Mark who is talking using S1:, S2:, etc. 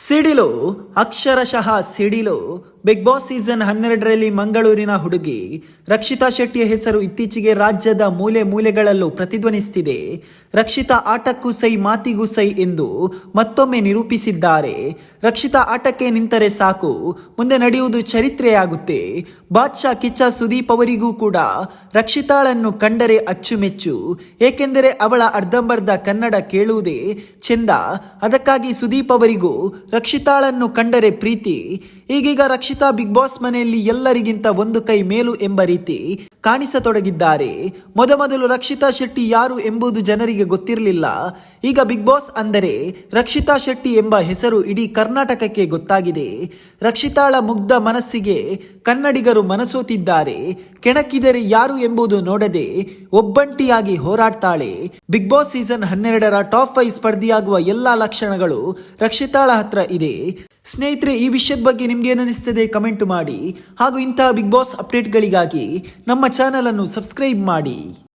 S1: ಸಿಡಿಲು, ಅಕ್ಷರಶಃ ಸಿಡಿಲು. ಬಿಗ್ ಬಾಸ್ ಸೀಸನ್ 12ರಲ್ಲಿ ಮಂಗಳೂರಿನ ಹುಡುಗಿ ರಕ್ಷಿತಾ ಶೆಟ್ಟಿಯ ಹೆಸರು ಇತ್ತೀಚೆಗೆ ರಾಜ್ಯದ ಮೂಲೆ ಮೂಲೆಗಳಲ್ಲೂ ಪ್ರತಿಧ್ವನಿಸುತ್ತಿದೆ. ರಕ್ಷಿತಾ ಆಟಕ್ಕೂ ಸೈ ಮಾತಿಗೂ ಸೈ ಎಂದು ಮತ್ತೊಮ್ಮೆ ನಿರೂಪಿಸಿದ್ದಾರೆ. ರಕ್ಷಿತಾ ಆಟಕ್ಕೆ ನಿಂತರೆ ಸಾಕು, ಮುಂದೆ ನಡೆಯುವುದು ಚರಿತ್ರೆಯಾಗುತ್ತೆ. ಬಾದ್ಶಾ ಕಿಚ್ಚ ಸುದೀಪ್ ಅವರಿಗೂ ಕೂಡ ರಕ್ಷಿತಾಳನ್ನು ಕಂಡರೆ ಅಚ್ಚುಮೆಚ್ಚು. ಏಕೆಂದರೆ ಅವಳ ಅರ್ಧಂಬರ್ಧ ಕನ್ನಡ ಕೇಳುವುದೇ ಚೆಂದ. ಅದಕ್ಕಾಗಿ ಸುದೀಪ್ ಅವರಿಗೂ ರಕ್ಷಿತಾಳನ್ನು ಕಂಡರೆ ಪ್ರೀತಿ. ಈಗೀಗ ರಕ್ಷಿತಾ ಬಿಗ್ ಬಾಸ್ ಮನೆಯಲ್ಲಿ ಎಲ್ಲರಿಗಿಂತ ಒಂದು ಕೈ ಮೇಲು ಎಂಬ ರೀತಿ ಕಾಣಿಸತೊಡಗಿದ್ದಾರೆ. ಮೊದಮೊದಲು ರಕ್ಷಿತಾ ಶೆಟ್ಟಿ ಯಾರು ಎಂಬುದು ಜನರಿಗೆ ಗೊತ್ತಿರಲಿಲ್ಲ. ಈಗ ಬಿಗ್ ಬಾಸ್ ಅಂದರೆ ರಕ್ಷಿತಾ ಶೆಟ್ಟಿ ಎಂಬ ಹೆಸರು ಇಡೀ ಕರ್ನಾಟಕಕ್ಕೆ ಗೊತ್ತಾಗಿದೆ. ರಕ್ಷಿತಾಳ ಮುಗ್ಧ ಮನಸ್ಸಿಗೆ ಕನ್ನಡಿಗರು ಮನಸೋತಿದ್ದಾರೆ. ಕೆಣಕಿದರೆ ಯಾರು ಎಂಬುದು ನೋಡದೆ ಒಬ್ಬಂಟಿಯಾಗಿ ಹೋರಾಡ್ತಾಳೆ. ಬಿಗ್ ಬಾಸ್ ಸೀಸನ್ 12ರ ಟಾಪ್ 5 ಸ್ಪರ್ಧಿಯಾಗುವ ಎಲ್ಲಾ ಲಕ್ಷಣಗಳು ರಕ್ಷಿತಾಳ ಹತ್ರ ಇದೆ. ಸ್ನೇಹಿತರೆ, ಈ ವಿಷಯದ ಬಗ್ಗೆ ನಿಮ್ಗೇನು ಅನಿಸ್ತದೆ ಕಮೆಂಟ್ ಮಾಡಿ. ಹಾಗೂ ಇಂತಹ ಬಿಗ್ ಬಾಸ್ ಅಪ್ಡೇಟ್ಗಳಿಗಾಗಿ ನಮ್ಮ ಚಾನಲ್ ಅನ್ನು ಸಬ್ಸ್ಕ್ರೈಬ್ ಮಾಡಿ.